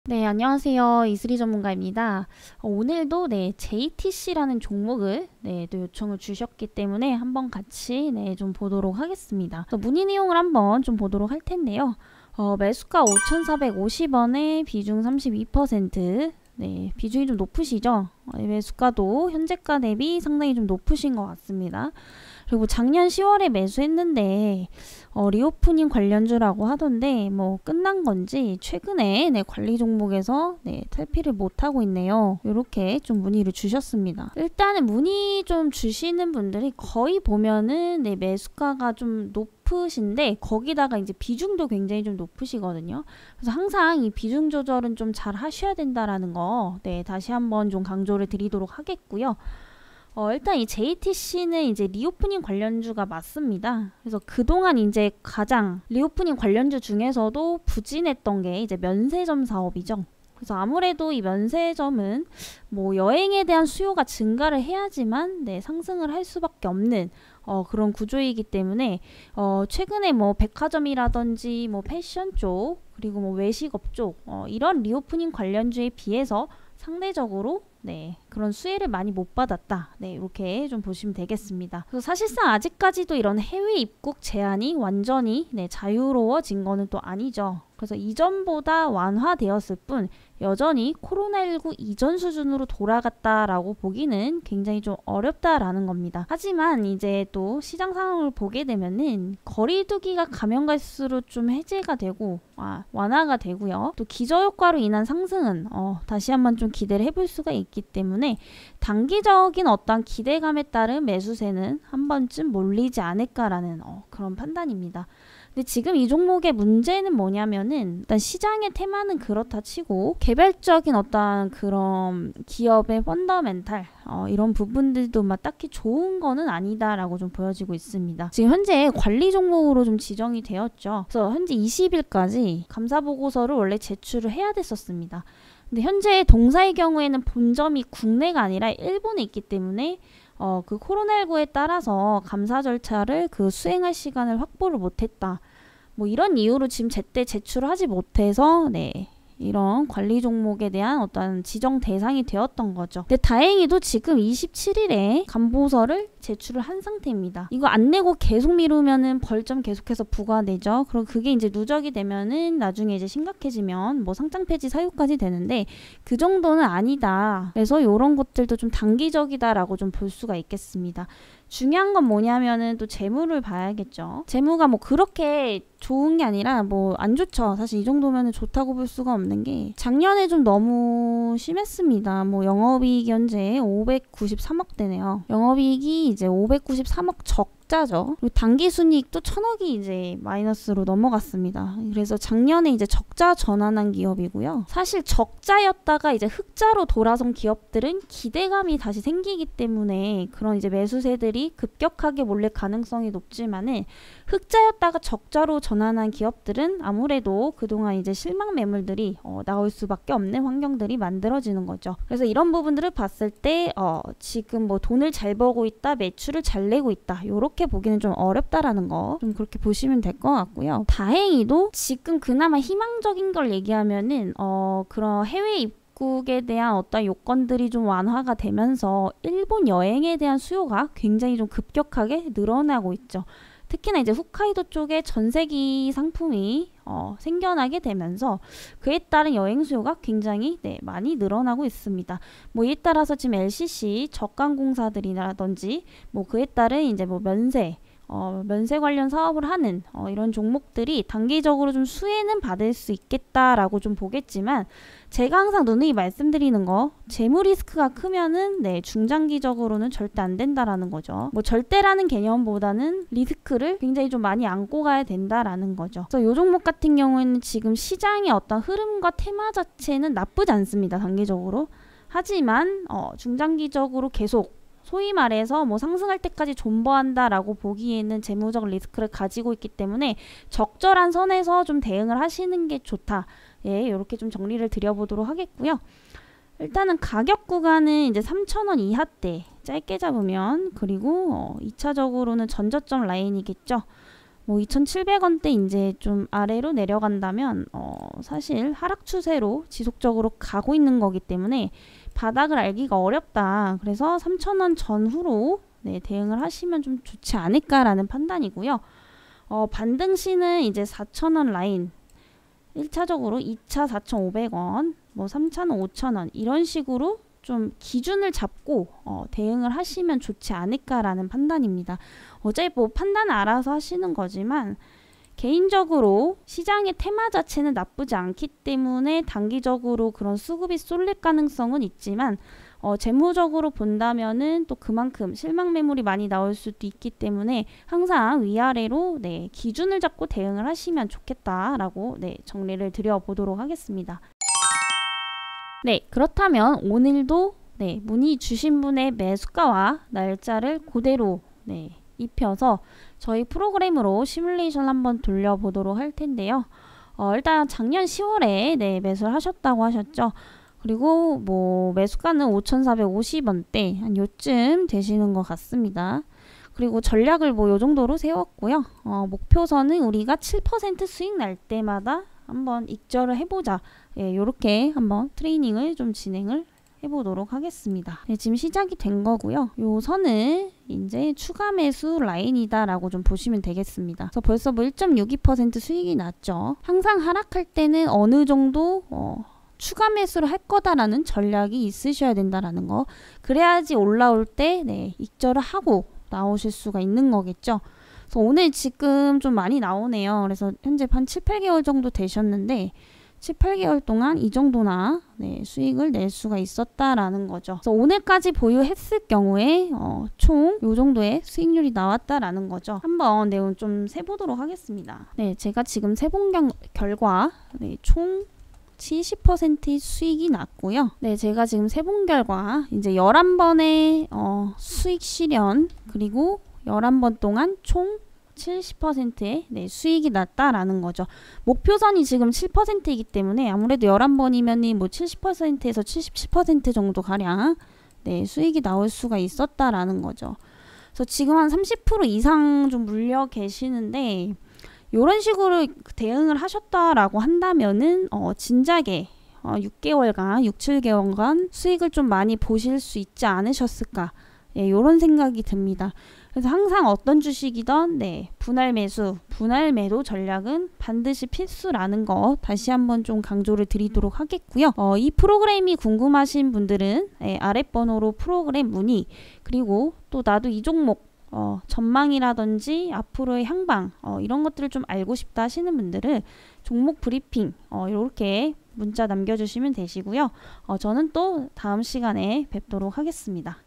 네, 안녕하세요. 이슬이 전문가입니다. 오늘도 JTC라는 종목을 또 요청을 주셨기 때문에 한번 같이 좀 보도록 하겠습니다. 문의 내용을 한번 좀 보도록 할 텐데요. 매수가 5,450원에 비중 32%. 비중이 좀 높으시죠? 매수가도 현재가 대비 상당히 좀 높으신 것 같습니다. 그리고 작년 10월에 매수했는데 리오프닝 관련주라고 하던데 뭐 끝난 건지 최근에 관리 종목에서 탈피를 못하고 있네요. 이렇게 좀 문의를 주셨습니다. 일단은 문의 좀 주시는 분들이 거의 보면은 매수가가 좀 높으신데 거기다가 이제 비중도 굉장히 좀 높으시거든요. 그래서 항상 이 비중 조절은 좀 잘 하셔야 된다라는 거 다시 한번 좀 강조를 드리도록 하겠고요. 일단 이 JTC는 이제 리오프닝 관련주가 맞습니다. 그래서 그동안 이제 가장 리오프닝 관련주 중에서도 부진했던 게 이제 면세점 사업이죠. 그래서 아무래도 이 면세점은 뭐 여행에 대한 수요가 증가를 해야지만 상승을 할 수밖에 없는 그런 구조이기 때문에 최근에 뭐 백화점이라든지 뭐 패션 쪽 그리고 뭐 외식업 쪽 이런 리오프닝 관련주에 비해서 상대적으로 그런 수혜를 많이 못 받았다. 이렇게 좀 보시면 되겠습니다. 그래서 사실상 아직까지도 이런 해외 입국 제한이 완전히 자유로워진 거는 또 아니죠. 그래서 이전보다 완화되었을 뿐 여전히 코로나19 이전 수준으로 돌아갔다라고 보기는 굉장히 좀 어렵다라는 겁니다. 하지만 이제 또 시장 상황을 보게 되면은 거리두기가 가면 갈수록 좀 해제가 되고 완화가 되고요. 또 기저효과로 인한 상승은 다시 한번 좀 기대를 해볼 수가 있기 때문에 단기적인 어떤 기대감에 따른 매수세는 한 번쯤 몰리지 않을까라는 그런 판단입니다. 근데 지금 이 종목의 문제는 뭐냐면은 일단 시장의 테마는 그렇다 치고 개별적인 어떤 그런 기업의 펀더멘탈 이런 부분들도 막 딱히 좋은 거는 아니다라고 좀 보여지고 있습니다. 지금 현재 관리 종목으로 좀 지정이 되었죠. 그래서 현재 20일까지 감사 보고서를 원래 제출을 해야 됐었습니다. 근데 현재 동사의 경우에는 본점이 국내가 아니라 일본에 있기 때문에 그 코로나19에 따라서 감사 절차를 수행할 시간을 확보를 못했다. 뭐 이런 이유로 지금 제때 제출을 하지 못해서 이런 관리 종목에 대한 어떤 지정 대상이 되었던 거죠. 근데 다행히도 지금 27일에 감보서를 제출을 한 상태입니다. 이거 안 내고 계속 미루면은 벌점 계속해서 부과되죠. 그리고 그게 이제 누적이 되면은 나중에 이제 심각해지면 뭐 상장 폐지 사유까지 되는데 그 정도는 아니다. 그래서 이런 것들도 좀 단기적이다라고 좀 볼 수가 있겠습니다. 중요한 건 뭐냐면은 또 재무를 봐야겠죠. 재무가 뭐 그렇게 좋은 게 아니라 뭐 안 좋죠. 사실 이 정도면은 좋다고 볼 수가 없는 게 작년에 좀 너무 심했습니다. 뭐 영업이익 현재 593억대네요. 영업이익이 이제 593억 적자죠. 그리고 당기순이익도 1,000억이 이제 마이너스로 넘어갔습니다. 그래서 작년에 이제 적자 전환한 기업이고요. 사실 적자였다가 이제 흑자로 돌아선 기업들은 기대감이 다시 생기기 때문에 그런 이제 매수세들이 급격하게 몰릴 가능성이 높지만은 흑자였다가 적자로 전환한 기업들은 아무래도 그동안 이제 실망 매물들이 나올 수밖에 없는 환경들이 만들어지는 거죠. 그래서 이런 부분들을 봤을 때 지금 뭐 돈을 잘 벌고 있다, 매출을 잘 내고 있다, 이렇게 보기는 좀 어렵다라는 거 좀 그렇게 보시면 될 것 같고요. 다행히도 지금 그나마 희망적인 걸 얘기하면은 그런 해외 입국에 대한 어떤 요건들이 좀 완화가 되면서 일본 여행에 대한 수요가 굉장히 좀 급격하게 늘어나고 있죠. 특히나 이제 홋카이도 쪽에 전세기 상품이 생겨나게 되면서 그에 따른 여행 수요가 굉장히 많이 늘어나고 있습니다. 뭐 이에 따라서 지금 LCC 적강공사들이라든지 뭐 그에 따른 이제 뭐 면세 관련 사업을 하는 이런 종목들이 단기적으로 좀 수혜는 받을 수 있겠다라고 좀 보겠지만 제가 항상 누누이 말씀드리는 거 재무 리스크가 크면은 중장기적으로는 절대 안 된다라는 거죠. 뭐 절대라는 개념보다는 리스크를 굉장히 좀 많이 안고 가야 된다라는 거죠. 그래서 이 종목 같은 경우에는 지금 시장의 어떤 흐름과 테마 자체는 나쁘지 않습니다. 단기적으로. 하지만 중장기적으로 계속 소위 말해서 뭐 상승할 때까지 존버한다라고 보기에는 재무적 리스크를 가지고 있기 때문에 적절한 선에서 좀 대응을 하시는 게 좋다. 예, 이렇게 좀 정리를 드려보도록 하겠고요. 일단은 가격 구간은 이제 3,000원 이하대 짧게 잡으면, 그리고 2차적으로는 전저점 라인이겠죠. 뭐 2,700원대 이제 좀 아래로 내려간다면 사실 하락 추세로 지속적으로 가고 있는 거기 때문에 바닥을 알기가 어렵다. 그래서 3,000원 전후로 네, 대응을 하시면 좀 좋지 않을까라는 판단이고요. 반등시는 이제 4,000원 라인 1차적으로 2차 4,500원, 뭐 3차는 5,000원 이런 식으로 좀 기준을 잡고 대응을 하시면 좋지 않을까라는 판단입니다. 어차피 뭐 판단 알아서 하시는 거지만 개인적으로 시장의 테마 자체는 나쁘지 않기 때문에 단기적으로 그런 수급이 쏠릴 가능성은 있지만 재무적으로 본다면은 또 그만큼 실망 매물이 많이 나올 수도 있기 때문에 항상 위아래로 네, 기준을 잡고 대응을 하시면 좋겠다라고 네, 정리를 드려보도록 하겠습니다. 네, 그렇다면 오늘도 네, 문의 주신 분의 매수가와 날짜를 그대로 네, 입혀서 저희 프로그램으로 시뮬레이션 한번 돌려보도록 할 텐데요. 일단 작년 10월에 네, 매수를 하셨다고 하셨죠. 그리고 뭐 매수가는 5,450원대 한 요쯤 되시는 것 같습니다. 그리고 전략을 뭐 요 정도로 세웠고요. 목표선은 우리가 7% 수익 날 때마다 한번 익절을 해보자. 예, 요렇게 한번 트레이닝을 좀 진행을 해보도록 하겠습니다. 네, 지금 시작이 된 거고요. 요 선은 이제 추가 매수 라인이다 라고 좀 보시면 되겠습니다. 그래서 벌써 뭐 1.62% 수익이 났죠. 항상 하락할 때는 어느 정도 추가 매수를 할 거다라는 전략이 있으셔야 된다라는 거. 그래야지 올라올 때 네, 익절을 하고 나오실 수가 있는 거겠죠. 그래서 오늘 지금 좀 많이 나오네요. 그래서 현재 한 7, 8개월 정도 되셨는데 7, 8개월 동안 이 정도나 네, 수익을 낼 수가 있었다라는 거죠. 그래서 오늘까지 보유했을 경우에 총 이 정도의 수익률이 나왔다라는 거죠. 한번 내용 좀 세보도록 하겠습니다. 네, 제가 지금 세본 결과 네, 총 70% 수익이 났고요. 네, 제가 지금 세본 결과 이제 11번의 수익 실현 그리고 11번 동안 총 70%의 네, 수익이 났다라는 거죠. 목표선이 지금 7%이기 때문에 아무래도 11번이면 뭐 70%에서 77% 정도 가량 네, 수익이 나올 수가 있었다라는 거죠. 그래서 지금 한 30% 이상 좀 물려 계시는데 이런 식으로 대응을 하셨다라고 한다면은 진작에 6개월간, 6, 7개월간 수익을 좀 많이 보실 수 있지 않으셨을까? 예, 이런 생각이 듭니다. 그래서 항상 어떤 주식이든 네, 분할 매수, 분할 매도 전략은 반드시 필수라는 거 다시 한번 좀 강조를 드리도록 하겠고요. 이 프로그램이 궁금하신 분들은 예, 아랫번호로 프로그램 문의, 그리고 또 나도 이 종목 전망이라든지 앞으로의 향방 이런 것들을 좀 알고 싶다 하시는 분들은 종목 브리핑 이렇게 문자 남겨주시면 되시고요. 저는 또 다음 시간에 뵙도록 하겠습니다.